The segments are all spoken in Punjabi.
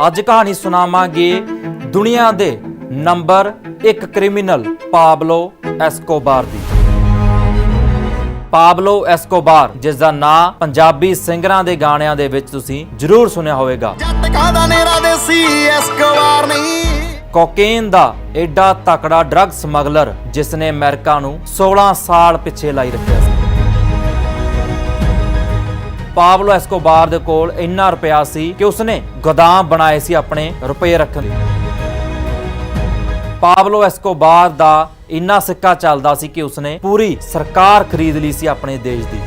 ਅੱਜ ਕਹਾਣੀ ਸੁਣਾਵਾਂਗੇ ਦੁਨੀਆ ਦੇ ਨੰਬਰ 1 ਕ੍ਰਿਮੀਨਲ ਪਾਬਲੋ ਐਸਕੋਬਾਰ ਦੀ। ਪਾਬਲੋ ਐਸਕੋਬਾਰ, ਜਿਸ ਦਾ ਨਾਂ ਪੰਜਾਬੀ ਸਿੰਗਰਾਂ ਦੇ ਗਾਣਿਆਂ ਦੇ ਵਿੱਚ ਤੁਸੀਂ ਜ਼ਰੂਰ ਸੁਣਿਆ ਹੋਵੇਗਾ। ਕੋਕੇਨ ਦਾ ਐਡਾ ਤਕੜਾ ਡਰੱਗ ਸਮਗਲਰ ਜਿਸ ਨੇ ਅਮਰੀਕਾ ਨੂੰ 16 ਸਾਲ ਪਿੱਛੇ ਲਾਈ ਰੱਖਿਆ ਸੀ। ਪਾਬਲੋ ਐਸਕੋਬਾਰ ਦੇ ਕੋਲ ਇੰਨਾ ਰੁਪਇਆ ਸੀ ਕਿ ਉਸਨੇ ਗੋਦਾਮ ਬਣਾਏ ਸੀ ਆਪਣੇ ਰੁਪਏ ਰੱਖਣ ਲਈ। ਪਾਬਲੋ ਐਸਕੋਬਾਰ ਦਾ ਇੰਨਾ ਸਿੱਕਾ ਚੱਲਦਾ ਸੀ ਕਿ ਉਸਨੇ ਪੂਰੀ ਸਰਕਾਰ ਖਰੀਦ ਲਈ ਸੀ ਆਪਣੇ ਦੇਸ਼ ਦੀ।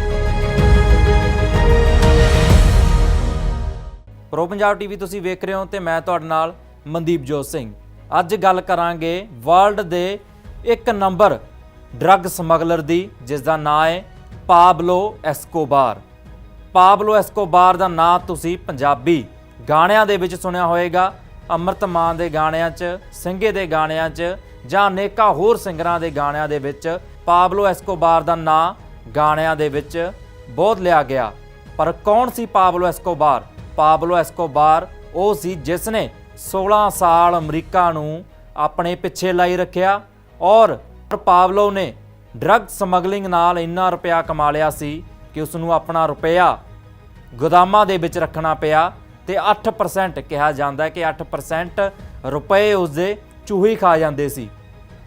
ਪ੍ਰੋ ਪੰਜਾਬ ਟੀਵੀ ਤੁਸੀਂ ਵੇਖ ਰਹੇ ਹੋ ਤੇ ਮੈਂ ਤੁਹਾਡੇ ਨਾਲ ਮਨਦੀਪ ਜੋਤ ਸਿੰਘ। ਅੱਜ ਗੱਲ ਕਰਾਂਗੇ ਵਰਲਡ ਦੇ 1 ਨੰਬਰ ਡਰੱਗ ਸਮਗਲਰ ਦੀ, ਜਿਸ ਦਾ ਨਾਂ ਹੈ ਪਾਬਲੋ ਐਸਕੋਬਾਰ। ਪਾਬਲੋ ਐਸਕੋਬਾਰ ਦਾ ਨਾਂ ਤੁਸੀਂ ਪੰਜਾਬੀ ਗਾਣਿਆਂ ਦੇ ਵਿੱਚ ਸੁਣਿਆ ਹੋਵੇਗਾ। ਅੰਮ੍ਰਿਤ ਮਾਨ ਦੇ ਗਾਣਿਆਂ 'ਚ, ਸਿੰਘੇ ਦੇ ਗਾਣਿਆਂ 'ਚ ਜਾਂ ਅਨੇਕਾਂ ਹੋਰ ਸਿੰਗਰਾਂ ਦੇ ਗਾਣਿਆਂ ਦੇ ਵਿੱਚ ਪਾਬਲੋ ਐਸਕੋਬਾਰ ਦਾ ਨਾਂ ਗਾਣਿਆਂ ਦੇ ਵਿੱਚ ਬਹੁਤ ਲਿਆ ਗਿਆ। ਪਰ ਕੌਣ ਸੀ ਪਾਬਲੋ ਐਸਕੋਬਾਰ? ਪਾਬਲੋ ਐਸਕੋਬਾਰ ਉਹ ਸੀ ਜਿਸ ਨੇ 16 ਸਾਲ ਅਮਰੀਕਾ ਨੂੰ ਆਪਣੇ ਪਿੱਛੇ ਲਾਈ ਰੱਖਿਆ ਔਰ ਪਾਬਲੋ ਨੇ ਡਰੱਗ ਸਮਗਲਿੰਗ ਨਾਲ ਇੰਨਾ ਰੁਪਇਆ ਕਮਾ ਲਿਆ ਸੀ ਕਿ ਉਸ ਨੂੰ ਆਪਣਾ ਰੁਪਇਆ ਗੋਦਾਮਾਂ ਦੇ ਵਿੱਚ ਰੱਖਣਾ ਪਿਆ ਤੇ 8% ਕਿਹਾ ਜਾਂਦਾ ਹੈ ਕਿ 8% ਰੁਪਏ ਉਸਦੇ ਚੂਹੇ ਖਾ ਜਾਂਦੇ ਸੀ।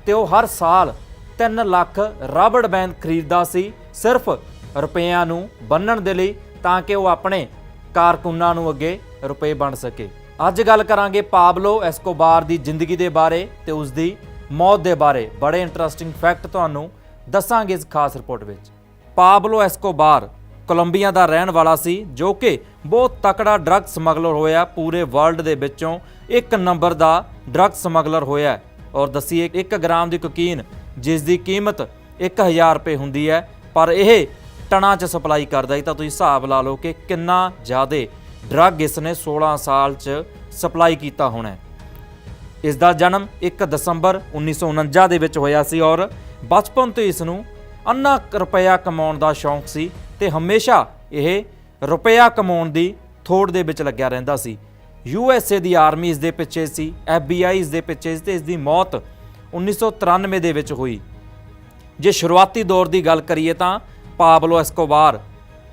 ਤੇ ਉਹ ਹਰ ਸਾਲ 3 ਲੱਖ ਰਬੜ ਬੈਂਡ ਖਰੀਦਦਾ ਸੀ ਸਿਰਫ ਰੁਪਇਆਂ ਨੂੰ ਬੰਨਣ ਦੇ ਲਈ, ਤਾਂ ਕਿ ਉਹ ਆਪਣੇ ਕਾਰਕੁਨਾਂ ਨੂੰ ਅੱਗੇ ਰੁਪਏ ਬਣ ਸਕੇ। ਅੱਜ ਗੱਲ ਕਰਾਂਗੇ ਪਾਬਲੋ ਐਸਕੋਬਾਰ ਦੀ ਜ਼ਿੰਦਗੀ ਦੇ ਬਾਰੇ ਤੇ ਉਸ ਦੀ ਮੌਤ ਦੇ ਬਾਰੇ। ਬੜੇ ਇੰਟਰਸਟਿੰਗ ਫੈਕਟ ਤੁਹਾਨੂੰ ਦੱਸਾਂਗੇ ਇਸ ਖਾਸ ਰਿਪੋਰਟ ਵਿੱਚ। ਪਾਬਲੋ ਐਸਕੋਬਾਰ ਕੋਲੰਬੀਆ ਦਾ ਰਹਿਣ ਵਾਲਾ ਸੀ, ਜੋ ਕਿ ਬਹੁਤ ਤਕੜਾ ਡਰੱਗ ਸਮਗਲਰ ਹੋਇਆ। ਪੂਰੇ ਵਰਲਡ ਦੇ ਵਿੱਚੋਂ 1 ਨੰਬਰ ਦਾ ਡਰੱਗ ਸਮਗਲਰ ਹੋਇਆ। ਔਰ ਦੱਸੀਏ 1 ਗ੍ਰਾਮ ਦੀ ਕੋਕੀਨ ਜਿਸ ਦੀ ਕੀਮਤ 1000 ਰੁਪਏ ਹੁੰਦੀ ਹੈ, ਪਰ ਇਹ ਟਨਾਂ 'ਚ ਸਪਲਾਈ ਕਰਦਾ ਸੀ। ਤਾਂ ਤੁਸੀਂ ਹਿਸਾਬ ਲਾ ਲਓ ਕਿ ਕਿੰਨਾ ਜ਼ਿਆਦਾ ਡਰੱਗ ਇਸ ਨੇ 16 ਸਾਲ 'ਚ ਸਪਲਾਈ ਕੀਤਾ ਹੋਣਾ। ਇਸ ਦਾ ਜਨਮ 1 ਦਸੰਬਰ 1949 ਦੇ ਵਿੱਚ ਹੋਇਆ ਸੀ ਔਰ ਬਚਪਨ ਤੋਂ ਇਸ ਨੂੰ ਅੰਨਾ ਰੁਪਇਆ ਕਮਾਉਣ ਦਾ ਸ਼ੌਂਕ ਸੀ ਤੇ ਹਮੇਸ਼ਾ ਇਹ ਰੁਪਇਆ ਕਮਾਉਣ ਦੀ ਥੋੜ ਦੇ ਵਿੱਚ ਲੱਗਿਆ ਰਹਿੰਦਾ ਸੀ। USA ਦੀ ਆਰਮੀ ਇਸ ਦੇ ਪਿੱਛੇ ਸੀ, FBI ਇਸ ਦੇ ਪਿੱਛੇ ਸੀ ਤੇ ਇਸ ਦੀ ਮੌਤ 1993 ਦੇ ਵਿੱਚ ਹੋਈ। ਜੇ ਸ਼ੁਰੂਆਤੀ ਦੌਰ ਦੀ ਗੱਲ ਕਰੀਏ ਤਾਂ ਪਾਬਲੋ ਐਸਕੋਬਾਰ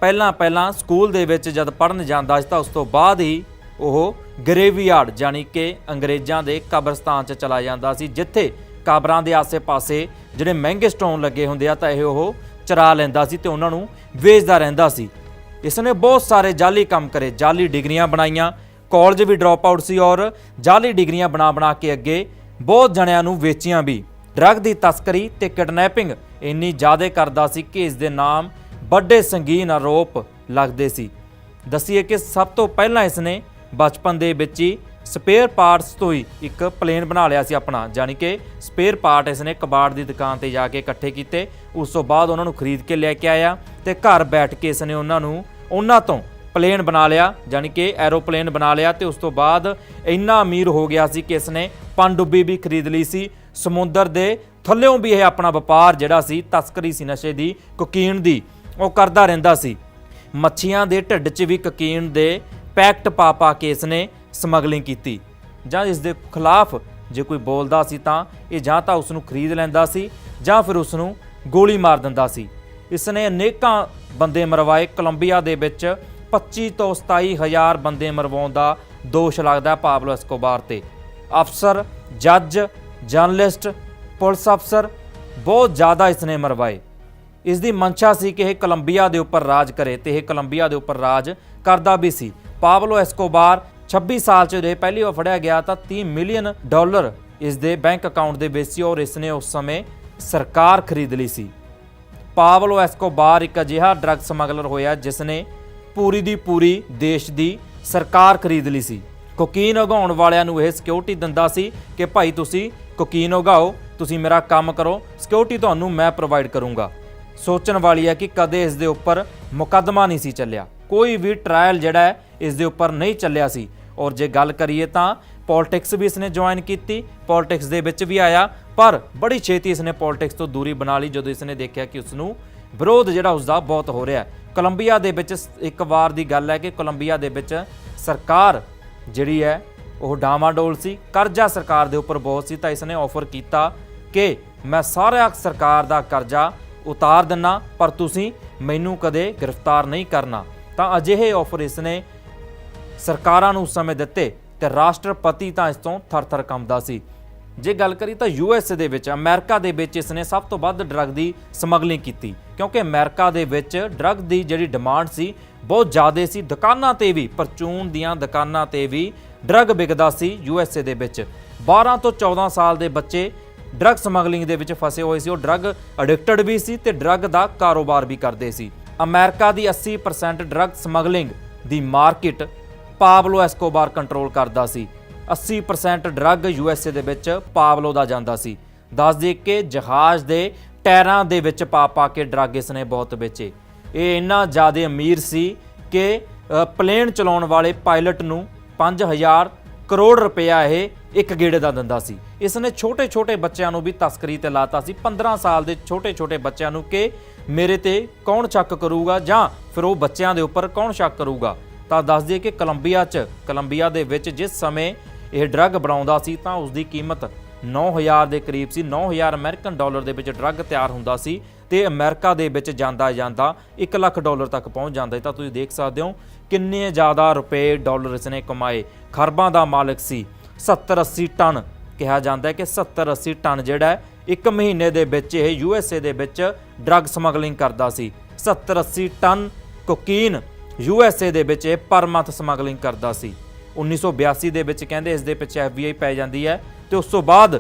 ਪਹਿਲਾਂ ਸਕੂਲ ਦੇ ਵਿੱਚ ਜਦ ਪੜ੍ਹਨ ਜਾਂਦਾ ਸੀ ਤਾਂ ਉਸ ਤੋਂ ਬਾਅਦ ਹੀ ਉਹ ਗਰੇਵਯਾਰਡ ਯਾਨੀ ਕਿ ਅੰਗਰੇਜ਼ਾਂ ਦੇ ਕਬਰਸਤਾਨ 'ਚ ਚਲਾ ਜਾਂਦਾ ਸੀ, ਜਿੱਥੇ ਕਬਰਾਂ ਦੇ ਆਸੇ-ਪਾਸੇ ਜਿਹੜੇ ਮਹਿੰਗੇ ਸਟੋਨ ਲੱਗੇ ਹੁੰਦੇ ਆ ਤਾਂ ਇਹ ਉਹ ਚਰਾ ਲੈਂਦਾ ਸੀ ਤੇ ਉਹਨਾਂ ਨੂੰ ਵੇਚਦਾ ਰਹਿੰਦਾ ਸੀ। ਇਸ ਨੇ ਬਹੁਤ ਸਾਰੇ ਜਾਲੀ ਕੰਮ ਕਰੇ, ਜਾਲੀ ਡਿਗਰੀਆਂ ਬਣਾਈਆਂ, ਕਾਲਜ ਵੀ ਡ੍ਰੌਪ ਆਊਟ ਸੀ ਔਰ ਜਾਲੀ ਡਿਗਰੀਆਂ ਬਣਾ ਕੇ ਅੱਗੇ ਬਹੁਤ ਜਣਿਆਂ ਨੂੰ ਵੇਚੀਆਂ ਵੀ। ਡਰੱਗ ਦੀ ਤਸਕਰੀ ਤੇ ਕਿਡਨੈਪਿੰਗ ਇੰਨੀ ਜ਼ਿਆਦਾ ਕਰਦਾ ਸੀ ਕਿ ਇਸ ਦੇ ਨਾਮ ਵੱਡੇ ਸੰਗੀਨ ਆਰੋਪ ਲੱਗਦੇ ਸੀ। ਦੱਸੀਏ ਕਿ ਸਭ ਤੋਂ ਪਹਿਲਾਂ ਇਸ ਨੇ ਬਚਪਨ ਦੇ ਵਿੱਚ ਹੀ ਸਪੇਅਰ ਪਾਰਟਸ ਤੋਂ ਹੀ ਇੱਕ ਪਲੇਨ ਬਣਾ ਲਿਆ ਸੀ ਆਪਣਾ, ਯਾਨੀ ਕਿ ਸਪੇਅਰ ਪਾਰਟ ਇਸ ਨੇ ਕਬਾੜ ਦੀ ਦੁਕਾਨ ਤੇ ਜਾ ਕੇ ਇਕੱਠੇ ਕੀਤੇ। ਉਸ ਤੋਂ ਬਾਅਦ ਉਹਨਾਂ ਨੂੰ ਖਰੀਦ ਕੇ ਲੈ ਕੇ ਆਇਆ ਤੇ ਘਰ ਬੈਠ ਕੇ ਇਸ ਨੇ ਉਹਨਾਂ ਤੋਂ ਪਲੇਨ ਬਣਾ ਲਿਆ, ਯਾਨੀ ਕਿ ਐਰੋਪਲੇਨ ਬਣਾ ਲਿਆ। ਤੇ ਉਸ ਤੋਂ ਬਾਅਦ ਇੰਨਾ ਅਮੀਰ ਹੋ ਗਿਆ ਸੀ ਕਿ ਇਸ ਨੇ ਪਣਡੁੱਬੀ ਵੀ ਖਰੀਦ ਲਈ ਸੀ। ਸਮੁੰਦਰ ਦੇ ਥੱਲਿਓਂ ਵੀ ਇਹ ਆਪਣਾ ਵਪਾਰ ਜਿਹੜਾ ਸੀ, ਤਸਕਰੀ ਸੀ ਨਸ਼ੇ ਦੀ, ਕੋਕੀਨ ਦੀ, ਉਹ ਕਰਦਾ ਰਹਿੰਦਾ ਸੀ। ਮੱਛੀਆਂ ਦੇ ਢਿੱਡ 'ਚ ਵੀ ਕੋਕੀਨ ਦੇ ਪੈਕਟ ਪਾ ਕੇ ਇਸ ਨੇ ਸਮਗਲਿੰਗ ਕੀਤੀ। ਜਾਂ ਇਸ ਦੇ ਖਿਲਾਫ ਜੇ ਕੋਈ ਬੋਲਦਾ ਸੀ ਤਾਂ ਇਹ ਜਾਂ ਤਾਂ ਉਸ ਨੂੰ ਖਰੀਦ ਲੈਂਦਾ ਸੀ ਜਾਂ ਫਿਰ ਉਸ ਨੂੰ ਗੋਲੀ ਮਾਰ ਦਿੰਦਾ ਸੀ। ਇਸ ਨੇ ਅਨੇਕਾਂ ਬੰਦੇ ਮਰਵਾਏ। ਕੋਲੰਬੀਆ ਦੇ ਵਿੱਚ 25 ਤੋਂ 27 ਹਜ਼ਾਰ ਬੰਦੇ ਮਰਵਾਉਣ ਦਾ ਦੋਸ਼ ਲੱਗਦਾ ਪਾਬਲੋ ਐਸਕੋਬਾਰ ਤੇ। ਅਫਸਰ, ਜੱਜ, ਜਰਨਲਿਸਟ, ਪੁਲਿਸ ਅਫਸਰ ਬਹੁਤ ਜ਼ਿਆਦਾ ਇਸ ਨੇ ਮਰਵਾਏ। ਇਸ ਦੀ ਮਨਸ਼ਾ ਸੀ ਕਿ ਇਹ ਕੋਲੰਬੀਆ ਦੇ ਉੱਪਰ ਰਾਜ ਕਰੇ ਤੇ ਇਹ ਕੋਲੰਬੀਆ ਦੇ ਉੱਪਰ ਰਾਜ ਕਰਦਾ ਵੀ ਸੀ। ਪਾਬਲੋ ਐਸਕੋਬਾਰ 26 ਸਾਲ 'ਚ ਜੇ ਪਹਿਲੀ ਵਾਰ ਫੜਿਆ ਗਿਆ ਤਾਂ $30 ਮਿਲੀਅਨ ਇਸ ਦੇ ਬੈਂਕ ਅਕਾਊਂਟ ਦੇ ਵਿੱਚ ਸੀ ਔਰ ਇਸ ਨੇ ਉਸ ਸਮੇਂ ਸਰਕਾਰ ਖਰੀਦ ਲਈ ਸੀ। ਪਾਬਲੋ ਐਸਕੋਬਾਰ ਇੱਕ ਅਜਿਹਾ ਡਰੱਗ ਸਮਗਲਰ ਹੋਇਆ ਜਿਸ ਨੇ ਪੂਰੀ ਦੀ ਪੂਰੀ ਦੇਸ਼ ਦੀ ਸਰਕਾਰ ਖਰੀਦ ਲਈ ਸੀ। ਕੋਕੀਨ ਉਗਾਉਣ ਵਾਲਿਆਂ ਨੂੰ ਇਹ ਸਿਕਿਉਰਿਟੀ ਦਿੰਦਾ ਸੀ ਕਿ ਭਾਈ ਤੁਸੀਂ ਕੋਕੀਨ ਉਗਾਓ, ਤੁਸੀਂ ਮੇਰਾ ਕੰਮ ਕਰੋ, ਸਿਕਿਉਰਿਟੀ ਤੁਹਾਨੂੰ ਮੈਂ ਪ੍ਰੋਵਾਈਡ ਕਰੂੰਗਾ। ਸੋਚਣ ਵਾਲੀ ਹੈ ਕਿ ਕਦੇ ਇਸ ਦੇ ਉੱਪਰ ਮੁਕੱਦਮਾ ਨਹੀਂ ਸੀ ਚੱਲਿਆ, ਕੋਈ ਵੀ ਟ੍ਰਾਇਲ ਜਿਹੜਾ ਹੈ ਇਸ ਦੇ ਉੱਪਰ ਨਹੀਂ ਚੱਲਿਆ ਸੀ। ਔਰ ਜੇ ਗੱਲ ਕਰੀਏ ਤਾਂ ਪੋਲਿਟਿਕਸ ਵੀ ਇਸਨੇ ਜੁਆਇਨ ਕੀਤੀ, ਪੋਲਿਟਿਕਸ ਦੇ ਵਿੱਚ ਵੀ ਆਇਆ, ਪਰ ਬੜੀ ਛੇਤੀ ਇਸਨੇ ਪੋਲਿਟਿਕਸ ਤੋਂ ਦੂਰੀ ਬਣਾ ਲਈ ਜਦੋਂ ਇਸਨੇ ਦੇਖਿਆ ਕਿ ਉਸ ਨੂੰ ਵਿਰੋਧ ਜਿਹੜਾ ਉਸਦਾ ਬਹੁਤ ਹੋ ਰਿਹਾ। ਕੋਲੰਬੀਆ ਦੇ ਵਿੱਚ ਇੱਕ ਵਾਰ ਦੀ ਗੱਲ ਹੈ ਕਿ ਕੋਲੰਬੀਆ ਦੇ ਵਿੱਚ ਸਰਕਾਰ ਜਿਹੜੀ ਹੈ ਉਹ ਡਾਮਾਡੋਲ ਸੀ, ਕਰਜ਼ਾ ਸਰਕਾਰ ਦੇ ਉੱਪਰ ਬਹੁਤ ਸੀ, ਤਾਂ ਇਸਨੇ ਆਫਰ ਕੀਤਾ ਕਿ ਮੈਂ ਸਾਰਾ ਸਰਕਾਰ ਦਾ ਕਰਜ਼ਾ ਉਤਾਰ ਦਿੰਨਾ ਪਰ ਤੁਸੀਂ ਮੈਨੂੰ ਕਦੇ ਗ੍ਰਿਫਤਾਰ ਨਹੀਂ ਕਰਨਾ। ਤਾਂ ਅਜਿਹੇ ਆਫਰ ਇਸਨੇ ਸਰਕਾਰਾਂ ਨੂੰ ਉਸ ਸਮੇਂ ਦਿੱਤੇ ਤੇ ਰਾਸ਼ਟਰਪਤੀ ਤਾਂ ਇਸ ਤੋਂ ਥਰ-ਥਰ ਕੰਬਦਾ ਸੀ। ਜੇ ਗੱਲ ਕਰੀ ਤਾਂ USA ਦੇ ਵਿੱਚ, ਅਮਰੀਕਾ ਦੇ ਵਿੱਚ ਇਸਨੇ ਸਭ ਤੋਂ ਵੱਧ ਡਰੱਗ ਦੀ ਸਮਗਲਿੰਗ ਕੀਤੀ, ਕਿਉਂਕਿ ਅਮਰੀਕਾ ਦੇ ਵਿੱਚ ਡਰੱਗ ਦੀ ਜਿਹੜੀ ਡਿਮਾਂਡ ਸੀ ਬਹੁਤ ਜ਼ਿਆਦਾ ਸੀ। ਦੁਕਾਨਾਂ ਤੇ ਵੀ, ਪਰਚੂਨ ਦੀਆਂ ਦੁਕਾਨਾਂ ਤੇ ਵੀ ਡਰੱਗ ਵਿਕਦਾ ਸੀ USA ਦੇ ਵਿੱਚ। 12 ਤੋਂ 14 ਸਾਲ ਦੇ ਬੱਚੇ ਡਰੱਗ ਸਮਗਲਿੰਗ ਦੇ ਵਿੱਚ ਫਸੇ ਹੋਏ ਸੀ। ਉਹ ਡਰੱਗ ਐਡਿਕਟਡ ਵੀ ਸੀ ਤੇ ਡਰੱਗ ਦਾ ਕਾਰੋਬਾਰ ਵੀ ਕਰਦੇ ਸੀ। ਅਮਰੀਕਾ ਦੀ 80% ਡਰੱਗ ਸਮਗਲਿੰਗ ਦੀ ਮਾਰਕੀਟ ਪਾਬਲੋ ਐਸਕੋਬਾਰ ਕੰਟਰੋਲ ਕਰਦਾ ਸੀ। 80% ਡਰੱਗ USA ਦੇ ਵਿੱਚ ਪਾਬਲੋ ਦਾ ਜਾਂਦਾ ਸੀ। ਦੱਸ ਦੇ ਕਿ ਜਹਾਜ਼ ਦੇ ਟਾਇਰਾਂ ਦੇ ਵਿੱਚ ਪਾ ਕੇ ਡਰੱਗ ਇਸਨੇ ਬਹੁਤ ਵੇਚੇ। ਇਹ ਇੰਨਾ ਜ਼ਿਆਦਾ ਅਮੀਰ ਸੀ ਕਿ ਪਲੇਨ ਚਲਾਉਣ ਵਾਲੇ ਪਾਇਲਟ ਨੂੰ 5000 ਕਰੋੜ ਰੁਪਇਆ ਇਹ ਇੱਕ ਗੇੜੇ ਦਾ ਦਿੰਦਾ ਸੀ। ਇਸਨੇ ਛੋਟੇ-ਛੋਟੇ ਬੱਚਿਆਂ ਨੂੰ ਵੀ ਤਸਕਰੀ ਤੇ ਲਾਤਾ ਸੀ, 15 ਸਾਲ ਦੇ ਛੋਟੇ-ਛੋਟੇ ਬੱਚਿਆਂ ਨੂੰ, ਕਿ ਮੇਰੇ ਤੇ ਕੌਣ ਸ਼ੱਕ ਕਰੂਗਾ ਜਾਂ ਫਿਰ ਉਹ ਬੱਚਿਆਂ ਦੇ ਉੱਪਰ ਕੌਣ ਸ਼ੱਕ ਕਰੂਗਾ। ਤਾਂ ਦੱਸ ਦਈਏ ਕਿ ਕੋਲੰਬੀਆ ਦੇ ਵਿੱਚ ਜਿਸ ਸਮੇਂ ਇਹ ਡਰੱਗ ਬਣਾਉਂਦਾ ਸੀ ਤਾਂ ਉਸ ਦੀ ਕੀਮਤ 9000 ਦੇ ਕਰੀਬ ਸੀ। 9000 ਅਮਰੀਕਨ ਡਾਲਰ ਦੇ ਵਿੱਚ ਡਰੱਗ ਤਿਆਰ ਹੁੰਦਾ ਸੀ ਤੇ ਅਮਰੀਕਾ ਦੇ ਵਿੱਚ ਜਾਂਦਾ 1 ਲੱਖ ਡਾਲਰ ਤੱਕ ਪਹੁੰਚ ਜਾਂਦਾ। ਤਾਂ ਤੁਸੀਂ ਦੇਖ ਸਕਦੇ ਹੋ ਕਿੰਨੇ ਜ਼ਿਆਦਾ ਰੁਪਏ ਡਾਲਰ ਇਸਨੇ ਕਮਾਏ। ਖਰਬਾਂ ਦਾ ਮਾਲਕ ਸੀ। 70-80 ਟਨ ਕਿਹਾ ਜਾਂਦਾ ਹੈ ਕਿ 70-80 ਟਨ ਜਿਹੜਾ ਇੱਕ ਮਹੀਨੇ ਦੇ ਵਿੱਚ ਇਹ USA ਦੇ ਵਿੱਚ ਡਰੱਗ ਸਮਗਲਿੰਗ ਕਰਦਾ ਸੀ। 70-80 ਟਨ ਕੋਕੀਨ USA ਦੇ ਵਿੱਚ ਇਹ ਪਰ ਮੰਥ ਸਮਗਲਿੰਗ ਕਰਦਾ ਸੀ। 1982 ਦੇ ਵਿੱਚ ਕਹਿੰਦੇ ਇਸ ਦੇ ਪਿੱਛੇ FBI ਪੈ ਜਾਂਦੀ ਹੈ ਤੇ ਉਸ ਤੋਂ ਬਾਅਦ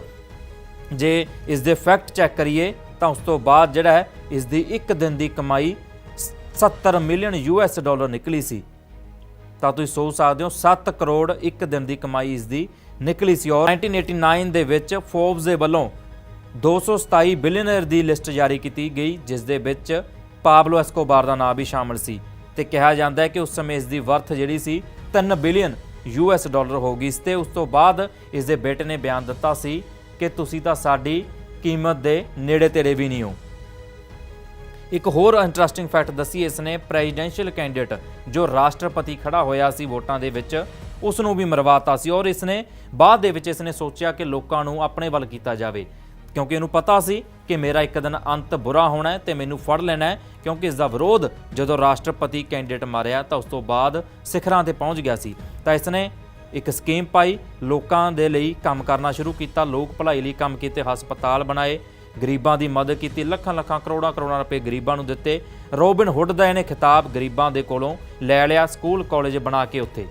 ਜੇ ਇਸ ਦੇ ਫੈਕਟ ਚੈੱਕ ਕਰੀਏ ਤਾਂ ਉਸ ਤੋਂ ਬਾਅਦ ਜਿਹੜਾ ਹੈ ਇਸ ਦੀ ਇੱਕ ਦਿਨ ਦੀ ਕਮਾਈ 70 ਮਿਲੀਅਨ US ਡਾਲਰ ਨਿਕਲੀ ਸੀ। ਤਾਂ ਤੁਸੀਂ ਸੋਚ ਸਕਦੇ ਹੋ 7 ਕਰੋੜ ਇੱਕ ਦਿਨ ਦੀ ਕਮਾਈ ਇਸ ਦੀ ਨਿਕਲੀ ਸੀ। ਔਰ 1989 ਦੇ ਵਿੱਚ ਫੋਰਬਸ ਦੇ ਵੱਲੋਂ 227 ਬਿਲੀਅਨਰ ਦੀ ਲਿਸਟ ਜਾਰੀ ਕੀਤੀ ਗਈ, ਜਿਸ ਦੇ ਵਿੱਚ ਪਾਬਲੋ ਐਸਕੋਬਾਰ ਦਾ ਨਾਮ ਵੀ ਸ਼ਾਮਲ ਸੀ ਤੇ ਕਿਹਾ ਜਾਂਦਾ ਹੈ ਕਿ ਉਸ ਸਮੇਂ ਇਸ ਦੀ ਵਰਥ ਜਿਹੜੀ ਸੀ 3 ਬਿਲੀਅਨ US ਡਾਲਰ ਹੋ ਗਈ ਸੀ। ਤੇ ਉਸ ਤੋਂ ਬਾਅਦ ਇਸ ਦੇ ਬੇਟੇ ਨੇ ਬਿਆਨ ਦਿੱਤਾ ਸੀ ਕਿ ਤੁਸੀਂ ਤਾਂ ਸਾਡੀ ਕੀਮਤ ਦੇ ਨੇੜੇ ਤੇੜੇ ਵੀ ਨਹੀਂ ਹੋ। ਇੱਕ ਹੋਰ ਇੰਟਰਸਟਿੰਗ ਫੈਕਟ ਦੱਸੀ ਇਸਨੇ, ਪ੍ਰੈਜ਼ੀਡੈਂਸ਼ੀਅਲ ਕੈਂਡੀਡੇਟ ਜੋ ਰਾਸ਼ਟਰਪਤੀ ਖੜਾ ਹੋਇਆ ਸੀ ਵੋਟਾਂ ਦੇ ਵਿੱਚ ਉਸ ਨੂੰ ਵੀ ਮਰਵਾਤਾ ਸੀ। ਔਰ ਇਸਨੇ ਬਾਅਦ ਦੇ ਵਿੱਚ ਇਸਨੇ ਸੋਚਿਆ ਕਿ ਲੋਕਾਂ ਨੂੰ ਆਪਣੇ ਵੱਲ ਕੀਤਾ ਜਾਵੇ, ਕਿਉਂਕਿ ਇਹਨੂੰ ਪਤਾ ਸੀ ਕਿ ਮੇਰਾ ਇੱਕ ਦਿਨ ਅੰਤ ਬੁਰਾ ਹੋਣਾ ਹੈ ਤੇ ਮੈਨੂੰ ਫੜ ਲੈਣਾ ਹੈ, ਕਿਉਂਕਿ ਇਸ ਦਾ ਵਿਰੋਧ ਜਦੋਂ ਰਾਸ਼ਟਰਪਤੀ ਕੈਂਡੀਡੇਟ ਮਾਰਿਆ ਤਾਂ ਉਸ ਤੋਂ ਬਾਅਦ ਸਿਖਰਾਂ ਤੇ ਪਹੁੰਚ ਗਿਆ ਸੀ। ਤਾਂ ਇਸਨੇ ਇੱਕ ਸਕੀਮ ਪਾਈ, ਲੋਕਾਂ ਦੇ ਲਈ ਕੰਮ ਕਰਨਾ ਸ਼ੁਰੂ ਕੀਤਾ, ਲੋਕ ਭਲਾਈ ਲਈ ਕੰਮ ਕੀਤੇ, ਹਸਪਤਾਲ ਬਣਾਏ, ਗਰੀਬਾਂ ਦੀ ਮਦਦ ਕੀਤੀ, ਲੱਖਾਂ ਕਰੋੜਾਂ ਰੁਪਏ ਗਰੀਬਾਂ ਨੂੰ ਦਿੱਤੇ। ਰੋਬਿਨ ਹੁੱਡ ਦਾ ਇਹਨੇ ਖਿਤਾਬ ਗਰੀਬਾਂ ਦੇ ਕੋਲੋਂ ਲੈ ਲਿਆ, ਸਕੂਲ ਕਾਲਜ ਬਣਾ ਕੇ ਉੱਥੇ।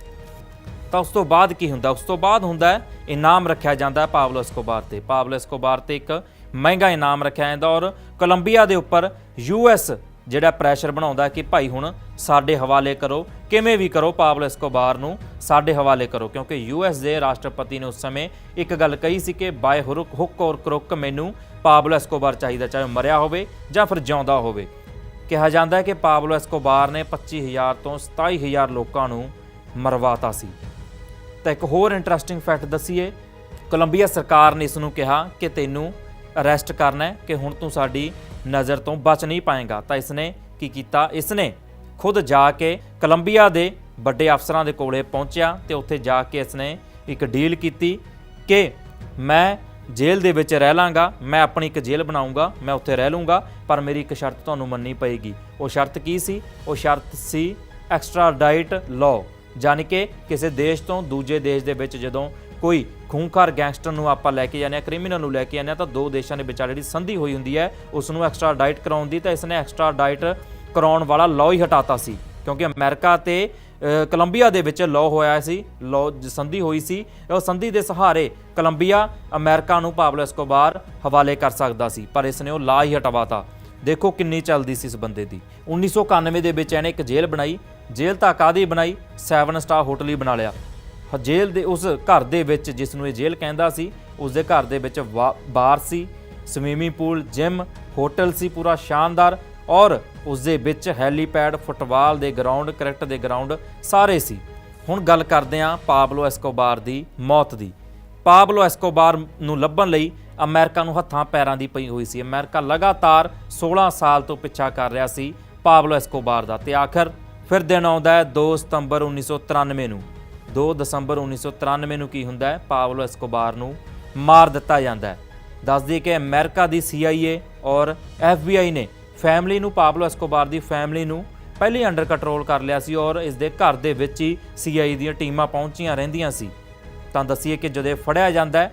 ਤਾਂ ਉਸ ਤੋਂ ਬਾਅਦ ਕੀ ਹੁੰਦਾ? ਉਸ ਤੋਂ ਬਾਅਦ ਹੁੰਦਾ ਇਨਾਮ ਰੱਖਿਆ ਜਾਂਦਾ ਪਾਬਲੋ ਐਸਕੋਬਾਰ ਤੇ ਇੱਕ ਮਹਿੰਗਾ ਇਨਾਮ ਰੱਖਿਆ ਜਾਂਦਾ। ਔਰ ਕੋਲੰਬੀਆ ਦੇ ਉੱਪਰ US ਜਿਹੜਾ ਪ੍ਰੈਸ਼ਰ ਬਣਾਉਂਦਾ ਕਿ ਭਾਈ ਹੁਣ ਸਾਡੇ ਹਵਾਲੇ ਕਰੋ, ਕਿਵੇਂ ਵੀ ਕਰੋ, ਪਾਬਲੋ ਐਸਕੋਬਾਰ ਨੂੰ ਸਾਡੇ ਹਵਾਲੇ ਕਰੋ, ਕਿਉਂਕਿ US ਦੇ ਰਾਸ਼ਟਰਪਤੀ ਨੇ ਉਸ ਸਮੇਂ ਇੱਕ ਗੱਲ ਕਹੀ ਸੀ ਕਿ ਬਾਏ ਹੁੱਕ ਔਰ ਕਰੁੱਕ ਮੈਨੂੰ ਪਾਬਲੋ ਐਸਕੋਬਾਰ ਚਾਹੀਦਾ, ਚਾਹੇ ਮਰਿਆ ਹੋਵੇ ਜਾਂ ਫਿਰ ਜਿਉਂਦਾ ਹੋਵੇ। ਕਿਹਾ ਜਾਂਦਾ ਹੈ ਕਿ ਪਾਬਲੋ ਐਸਕੋਬਾਰ ਨੇ 25000 ਤੋਂ 27000 ਲੋਕਾਂ ਨੂੰ ਮਰਵਾਤਾ ਸੀ। ਤਾਂ ਇੱਕ ਹੋਰ ਇੰਟਰਸਟਿੰਗ ਫੈਕਟ ਦੱਸੀਏ, ਕੋਲੰਬੀਆ ਸਰਕਾਰ ਨੇ ਇਸ ਨੂੰ ਕਿਹਾ ਕਿ ਤੈਨੂੰ ਅਰੈਸਟ ਕਰਨਾ ਹੈ, ਕਿ ਹੁਣ ਤੂੰ ਸਾਡੀ ਨਜ਼ਰ ਤੋਂ ਬਚ ਨਹੀਂ ਪਾਏਗਾ। ਤਾਂ ਇਸਨੇ ਕੀ ਕੀਤਾ? ਇਸਨੇ ਖੁਦ ਜਾ ਕੇ ਕੋਲੰਬੀਆ ਦੇ ਵੱਡੇ ਅਫਸਰਾਂ ਦੇ ਕੋਲੇ ਪਹੁੰਚਿਆ ਤੇ ਉੱਥੇ ਜਾ ਕੇ ਇਸਨੇ ਇੱਕ ਡੀਲ ਕੀਤੀ ਕਿ ਮੈਂ ਜੇਲ੍ਹ ਦੇ ਵਿੱਚ ਰਹਿ ਲਾਂਗਾ, ਮੈਂ ਆਪਣੀ ਇੱਕ ਜੇਲ੍ਹ ਬਣਾਉਂਗਾ, ਮੈਂ ਉੱਥੇ ਰਹਿ ਲੂੰਗਾ, ਪਰ ਮੇਰੀ ਇੱਕ ਸ਼ਰਤ ਤੁਹਾਨੂੰ ਮੰਨਣੀ ਪਏਗੀ। ਉਹ ਸ਼ਰਤ ਕੀ ਸੀ? ਉਹ ਸ਼ਰਤ ਸੀ ਐਕਸਟ੍ਰਾਡਾਈਟ ਲਾਅ, ਯਾਨੀ ਕਿ ਕਿਸੇ ਦੇਸ਼ ਤੋਂ ਦੂਜੇ ਦੇਸ਼ ਦੇ ਵਿੱਚ ਜਦੋਂ ਕੋਈ ਖੂੰਖਾਰ ਗੈਂਗਸਟਰ ਨੂੰ ਆਪਾਂ ਲੈ ਕੇ ਜਾਂਦੇ ਹਾਂ, ਕ੍ਰਿਮੀਨਲ ਨੂੰ ਲੈ ਕੇ ਜਾਂਦੇ ਹਾਂ, ਤਾਂ ਦੋ ਦੇਸ਼ਾਂ ਦੇ ਵਿਚਾਲੇ ਜਿਹੜੀ ਸੰਧੀ ਹੋਈ ਹੁੰਦੀ ਹੈ ਉਸ ਨੂੰ ਐਕਸਟ੍ਰਾਡਾਈਟ ਕਰਾਉਣ ਦੀ। ਤਾਂ ਇਸਨੇ ਐਕਸਟ੍ਰਾਡਾਈਟ ਕਰਾਉਣ ਵਾਲਾ ਲਾਅ ਹੀ ਹਟਾਤਾ ਸੀ, ਕਿਉਂਕਿ ਅਮਰੀਕਾ ਤੇ ਕੋਲੰਬੀਆ ਦੇ ਵਿੱਚ ਲਾਅ ਹੋਇਆ ਸੀ, ਲਾਅ ਸੰਧੀ ਹੋਈ ਸੀ। ਉਹ ਸੰਧੀ ਦੇ ਸਹਾਰੇ ਕੋਲੰਬੀਆ ਅਮਰੀਕਾ ਨੂੰ ਪਾਬਲੋ ਐਸਕੋਬਾਰ ਹਵਾਲੇ ਕਰ ਸਕਦਾ ਸੀ, ਪਰ ਇਸਨੇ ਉਹ ਲਾਅ ਹੀ ਹਟਵਾਤਾ। ਦੇਖੋ ਕਿੰਨੀ ਚੱਲਦੀ ਸੀ ਇਸ ਬੰਦੇ ਦੀ। 1991 ਦੇ ਵਿੱਚ ਇਹਨੇ ਇੱਕ ਜੇਲ੍ਹ ਬਣਾਈ। ਜੇਲ੍ਹ ਤਾਂ ਕਾਹਦੀ ਬਣਾਈ? 7 ਸਟਾਰ ਹੋਟਲ ਹੀ ਬਣਾ ਲਿਆ। ਜੇਲ੍ਹ ਦੇ ਉਸ ਘਰ ਦੇ ਵਿੱਚ, ਜਿਸ ਨੂੰ ਇਹ ਜੇਲ੍ਹ ਕਹਿੰਦਾ ਸੀ, ਉਸ ਦੇ ਘਰ ਦੇ ਵਿੱਚ ਬਾਰ ਸੀ, ਸਵੀਮਿੰਗ ਪੂਲ, ਜਿਮ, ਹੋਟਲ ਸੀ ਪੂਰਾ ਸ਼ਾਨਦਾਰ, ਔਰ ਉਸ ਦੇ ਵਿੱਚ ਹੈਲੀਪੈਡ, ਫੁੱਟਬਾਲ ਦੇ ਗਰਾਊਂਡ, ਕ੍ਰਿਕਟ ਦੇ ਗਰਾਊਂਡ ਸਾਰੇ ਸੀ। ਹੁਣ ਗੱਲ ਕਰਦੇ ਹਾਂ ਪਾਬਲੋ ਐਸਕੋਬਾਰ ਦੀ ਮੌਤ ਦੀ। ਪਾਬਲੋ ਐਸਕੋਬਾਰ ਨੂੰ ਲੱਭਣ ਲਈ ਅਮਰੀਕਾ ਨੂੰ ਹੱਥਾਂ ਪੈਰਾਂ ਦੀ ਪਈ ਹੋਈ ਸੀ। ਅਮਰੀਕਾ ਲਗਾਤਾਰ 16 ਸਾਲ ਤੋਂ ਪਿੱਛਾ ਕਰ ਰਿਹਾ ਸੀ ਪਾਬਲੋ ਐਸਕੋਬਾਰ ਦਾ, ਤੇ ਆਖਰ ਫਿਰ ਦਿਨ ਆਉਂਦਾ ਹੈ 2 ਸਤੰਬਰ 1993 ਨੂੰ, 2 ਦਸੰਬਰ 1993 ਨੂੰ ਕੀ ਹੁੰਦਾ ਹੈ, ਪਾਬਲੋ ਐਸਕੋਬਾਰ ਨੂੰ ਮਾਰ ਦਿੱਤਾ ਜਾਂਦਾ ਹੈ। ਦੱਸ ਦਈਏ ਕਿ ਅਮਰੀਕਾ ਦੀ CIA ਔਰ FBI ਨੇ ਫੈਮਿਲੀ ਨੂੰ, ਪਾਬਲੋ ਐਸਕੋਬਾਰ ਦੀ ਫੈਮਿਲੀ ਨੂੰ ਪਹਿਲੇ ਅੰਡਰ ਕੰਟਰੋਲ ਕਰ ਲਿਆ ਸੀ ਔਰ ਇਸ ਦੇ ਘਰ ਦੇ ਵਿੱਚ ਹੀ CIA ਦੀਆਂ ਟੀਮਾਂ ਪਹੁੰਚੀਆਂ ਰਹਿੰਦੀਆਂ ਸੀ। ਤਾਂ ਦੱਸੀਏ ਕਿ ਜਦੋਂ ਫੜਿਆ ਜਾਂਦਾ ਹੈ,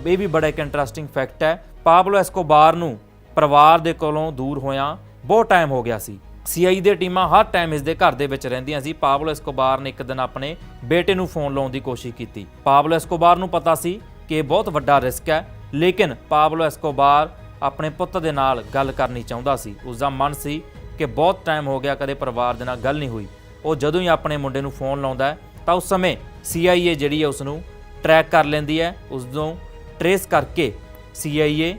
ਇਹ ਵੀ ਬੜਾ ਇੱਕ ਇੰਟਰਸਟਿੰਗ ਫੈਕਟ ਹੈ, ਪਾਬਲੋ ਐਸਕੋਬਾਰ ਨੂੰ ਪਰਿਵਾਰ ਦੇ ਕੋਲੋਂ ਦੂਰ ਹੋਇਆਂ ਬਹੁਤ ਟਾਈਮ ਹੋ ਗਿਆ ਸੀ। CIA ਦੀਆਂ ਟੀਮਾਂ ਹਰ ਟਾਈਮ ਇਸ ਦੇ ਘਰ ਦੇ ਵਿੱਚ ਰਹਿੰਦੀਆਂ ਸੀ। ਪਾਬਲੋ ਐਸਕੋਬਾਰ ਨੇ ਇੱਕ ਦਿਨ ਆਪਣੇ ਬੇਟੇ ਨੂੰ ਫੋਨ ਲਾਉਣ ਦੀ ਕੋਸ਼ਿਸ਼ ਕੀਤੀ। ਪਾਬਲੋ ਐਸਕੋਬਾਰ ਨੂੰ ਪਤਾ ਸੀ ਕਿ ਇਹ ਬਹੁਤ ਵੱਡਾ ਰਿਸਕ ਹੈ, ਲੇਕਿਨ ਪਾਬਲੋ ਐਸਕੋਬਾਰ ਆਪਣੇ ਪੁੱਤ ਦੇ ਨਾਲ ਗੱਲ ਕਰਨੀ ਚਾਹੁੰਦਾ ਸੀ। ਉਸ ਦਾ ਮਨ ਸੀ ਕਿ ਬਹੁਤ ਟਾਈਮ ਹੋ ਗਿਆ ਕਦੇ ਪਰਿਵਾਰ ਦੇ ਨਾਲ ਗੱਲ ਨਹੀਂ ਹੋਈ। ਉਹ ਜਦੋਂ ਹੀ ਆਪਣੇ ਮੁੰਡੇ ਨੂੰ ਫੋਨ ਲਾਉਂਦਾ ਹੈ ਤਾਂ ਉਸ ਸਮੇਂ CIA ਜਿਹੜੀ ਹੈ ਉਸ ਨੂੰ ਟਰੈਕ ਕਰ ਲੈਂਦੀ ਹੈ। ਉਸ ਨੂੰ ਟਰੇਸ ਕਰਕੇ CIA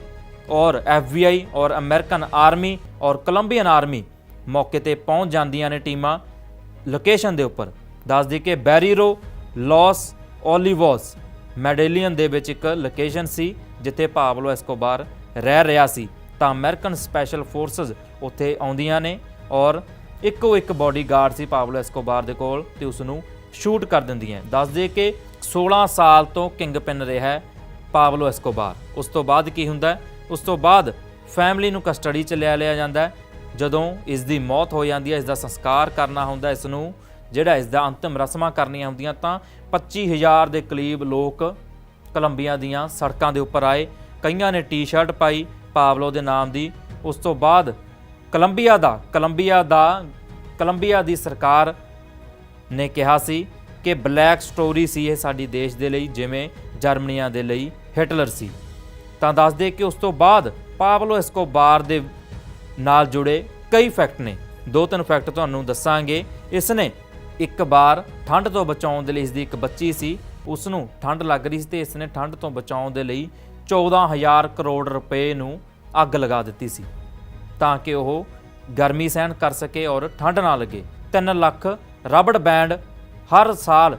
ਔਰ FBI ਔਰ ਅਮਰੀਕਨ ਆਰਮੀ ਔਰ ਕੋਲੰਬੀਅਨ ਆਰਮੀ ਮੌਕੇ ਤੇ ਪਹੁੰਚ ਜਾਂਦੀਆਂ ਨੇ ਟੀਮਾਂ ਲੋਕੇਸ਼ਨ ਦੇ ਉੱਪਰ। ਦੱਸ ਦਈਏ ਕਿ ਬੈਰੀਰੋ ਲਾਸ ਓਲੀਵੋਸ ਮੈਡੇਲੀਅਨ ਦੇ ਵਿੱਚ ਇੱਕ ਲੋਕੇਸ਼ਨ ਸੀ ਜਿੱਥੇ ਪਾਬਲੋ ਐਸਕੋਬਾਰ ਰਹਿ ਰਿਹਾ ਸੀ। ਤਾਂ ਅਮਰੀਕਨ ਸਪੈਸ਼ਲ ਫੋਰਸਸ ਉੱਥੇ ਆਉਂਦੀਆਂ ਨੇ ਔਰ ਇੱਕੋ ਇੱਕ ਬਾਡੀਗਾਰਡ ਸੀ ਪਾਬਲੋ ਐਸਕੋਬਾਰ ਦੇ ਕੋਲ ਤੇ ਉਸ ਨੂੰ ਸ਼ੂਟ ਕਰ ਦਿੰਦੀਆਂ। ਦੱਸ ਦਈਏ ਕਿ 16 ਸਾਲ ਤੋਂ ਕਿੰਗਪਿਨ ਰਿਹਾ ਹੈ ਪਾਬਲੋ ਐਸਕੋਬਾਰ। ਉਸ ਤੋਂ ਬਾਅਦ ਕੀ ਹੁੰਦਾ ਹੈ, ਉਸ ਤੋਂ ਬਾਅਦ ਫੈਮਿਲੀ ਨੂੰ ਕਸਟਡੀ 'ਚ ਲੈ ਲਿਆ ਜਾਂਦਾ ਹੈ। ਜਦੋਂ ਇਸ ਦੀ ਮੌਤ ਹੋ ਜਾਂਦੀ ਹੈ, ਇਸ ਦਾ ਸੰਸਕਾਰ ਕਰਨਾ ਹੁੰਦਾ, ਇਸ ਨੂੰ ਜਿਹੜਾ ਇਸ ਦਾ ਅੰਤਿਮ ਰਸਮਾਂ ਕਰਨੀਆਂ ਹੁੰਦੀਆਂ, ਤਾਂ 25,000 ਦੇ ਕਰੀਬ ਲੋਕ ਕੋਲੰਬੀਆ ਦੀਆਂ ਸੜਕਾਂ ਦੇ ਉੱਪਰ ਆਏ। ਕਈਆਂ ਨੇ ਟੀ-ਸ਼ਰਟ ਪਾਈ ਪਾਬਲੋ ਦੇ ਨਾਮ ਦੀ। ਉਸ ਤੋਂ ਬਾਅਦ ਕੋਲੰਬੀਆ ਦੀ ਸਰਕਾਰ ਨੇ ਕਿਹਾ ਸੀ ਕਿ ਬਲੈਕ ਸਟੋਰੀ ਸੀ ਇਹ ਸਾਡੇ ਦੇਸ਼ ਦੇ ਲਈ, ਜਿਵੇਂ ਜਰਮਨੀਆਂ ਦੇ ਲਈ ਹਿਟਲਰ ਸੀ। ਤਾਂ ਦੱਸ ਦੇ ਕਿ ਉਸ ਤੋਂ ਬਾਅਦ ਪਾਬਲੋ ਐਸਕੋਬਾਰ ਦੇ ਨਾਲ ਜੁੜੇ ਕਈ ਫੈਕਟ ਨੇ। 2-3 ਫੈਕਟ ਤੁਹਾਨੂੰ ਦੱਸਾਂਗੇ। ਇਸ ਨੇ ਇੱਕ ਵਾਰ ਠੰਡ ਤੋਂ ਬਚਾਉਣ ਦੇ ਲਈ, ਇਸ ਦੀ ਇੱਕ ਬੱਚੀ ਸੀ, ਉਸ ਨੂੰ ਠੰਡ ਲੱਗ ਰਹੀ ਸੀ ਤੇ ਇਸ ਨੇ ਠੰਡ ਤੋਂ ਬਚਾਉਣ ਦੇ ਲਈ 14,000 ਕਰੋੜ ਰੁਪਏ ਨੂੰ ਅੱਗ ਲਗਾ ਦਿੱਤੀ ਸੀ ਤਾਂ ਕਿ ਉਹ ਗਰਮੀ ਸਹਿਣ ਕਰ ਸਕੇ ਔਰ ਠੰਡ ਨਾ ਲੱਗੇ। 3 ਲੱਖ ਰਬੜ ਬੈਂਡ ਹਰ ਸਾਲ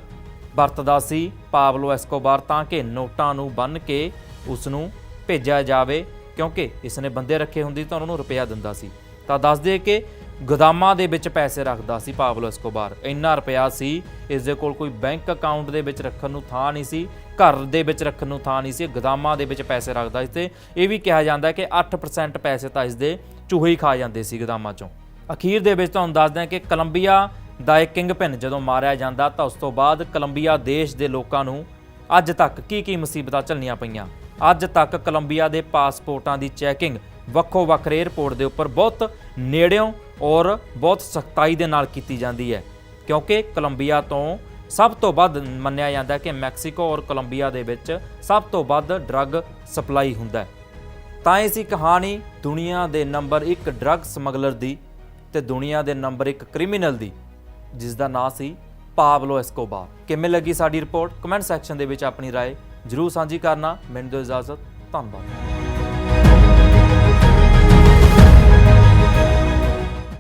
ਵਰਤਦਾ ਸੀ ਪਾਬਲੋ ਐਸਕੋਬਾਰ ਤਾਂ ਕਿ ਨੋਟਾਂ ਨੂੰ ਬੰਨ੍ਹ ਕੇ ਉਸ ਨੂੰ ਭੇਜਿਆ ਜਾਵੇ, ਕਿਉਂਕਿ ਇਸ ਨੇ ਬੰਦੇ ਰੱਖੇ ਹੁੰਦੇ ਤਾਂ ਉਹਨਾਂ ਨੂੰ ਰੁਪਇਆ ਦਿੰਦਾ ਸੀ। ਤਾਂ ਦੱਸਦੇ ਕਿ ਗੋਦਾਮਾਂ ਦੇ ਵਿੱਚ ਪੈਸੇ ਰੱਖਦਾ ਸੀ ਪਾਬਲੋ ਐਸਕੋਬਾਰ। ਇੰਨਾ ਰੁਪਇਆ ਸੀ ਇਸ ਦੇ ਕੋਲ, ਕੋਈ ਬੈਂਕ ਅਕਾਊਂਟ ਦੇ ਵਿੱਚ ਰੱਖਣ ਨੂੰ ਥਾਂ ਨਹੀਂ ਸੀ, ਘਰ ਦੇ ਵਿੱਚ ਰੱਖਣ ਨੂੰ ਥਾਂ ਨਹੀਂ ਸੀ, ਗੋਦਾਮਾਂ ਦੇ ਵਿੱਚ ਪੈਸੇ ਰੱਖਦਾ ਸੀ। ਤੇ ਇਹ ਵੀ ਕਿਹਾ ਜਾਂਦਾ ਕਿ 8% ਪੈਸੇ ਤਾਂ ਇਸ ਦੇ ਚੂਹੇ ਹੀ ਖਾ ਜਾਂਦੇ ਸੀ ਗੋਦਾਮਾਂ 'ਚੋਂ। ਅਖੀਰ ਦੇ ਵਿੱਚ ਤੁਹਾਨੂੰ ਦੱਸਦੇ ਹਾਂ ਕਿ ਕੋਲੰਬੀਆ ਦਾ ਇੱਕ ਕਿੰਗਪਿਨ ਜਦੋਂ ਮਾਰਿਆ ਜਾਂਦਾ ਤਾਂ ਉਸ ਤੋਂ ਬਾਅਦ ਕੋਲੰਬੀਆ ਦੇਸ਼ ਦੇ ਲੋਕਾਂ ਨੂੰ ਅੱਜ ਤੱਕ ਕੀ ਮੁਸੀਬਤਾਂ ਝੱਲਣੀਆਂ ਪਈਆਂ। ਅੱਜ ਤੱਕ ਕੋਲੰਬੀਆ ਦੇ ਪਾਸਪੋਰਟਾਂ ਦੀ ਚੈਕਿੰਗ ਵੱਖੋ-ਵੱਖ ਏਅਰਪੋਰਟ ਦੇ ਉੱਪਰ ਬਹੁਤ ਨੇੜਿਓਂ ਔਰ ਬਹੁਤ ਸਖਤਾਈ ਦੇ ਨਾਲ ਕੀਤੀ ਜਾਂਦੀ ਹੈ, ਕਿਉਂਕਿ ਕੋਲੰਬੀਆ ਤੋਂ ਸਭ ਤੋਂ ਵੱਧ ਮੰਨਿਆ ਜਾਂਦਾ ਕਿ ਮੈਕਸੀਕੋ ਔਰ ਕੋਲੰਬੀਆ ਦੇ ਵਿੱਚ ਸਭ ਤੋਂ ਵੱਧ ਡਰੱਗ ਸਪਲਾਈ ਹੁੰਦਾ ਹੈ। ਤਾਂ ਇਹ ਸੀ ਕਹਾਣੀ ਦੁਨੀਆ ਦੇ ਨੰਬਰ 1 ਡਰੱਗ ਸਮਗਲਰ ਦੀ ਤੇ ਦੁਨੀਆ ਦੇ ਨੰਬਰ 1 ਕ੍ਰਿਮੀਨਲ ਦੀ, ਜਿਸ ਦਾ ਨਾਂ ਸੀ ਪਾਬਲੋ ਐਸਕੋਬਾਰ। ਕਿਵੇਂ ਲੱਗੀ ਸਾਡੀ ਰਿਪੋਰਟ? ਕਮੈਂਟ ਸੈਕਸ਼ਨ ਦੇ ਵਿੱਚ ਆਪਣੀ ਰਾਏ ਜ਼ਰੂਰ ਸਾਂਝੀ ਕਰਨਾ। ਮੈਨੂੰ ਦਿਓ ਇਜਾਜ਼ਤ, ਧੰਨਵਾਦ।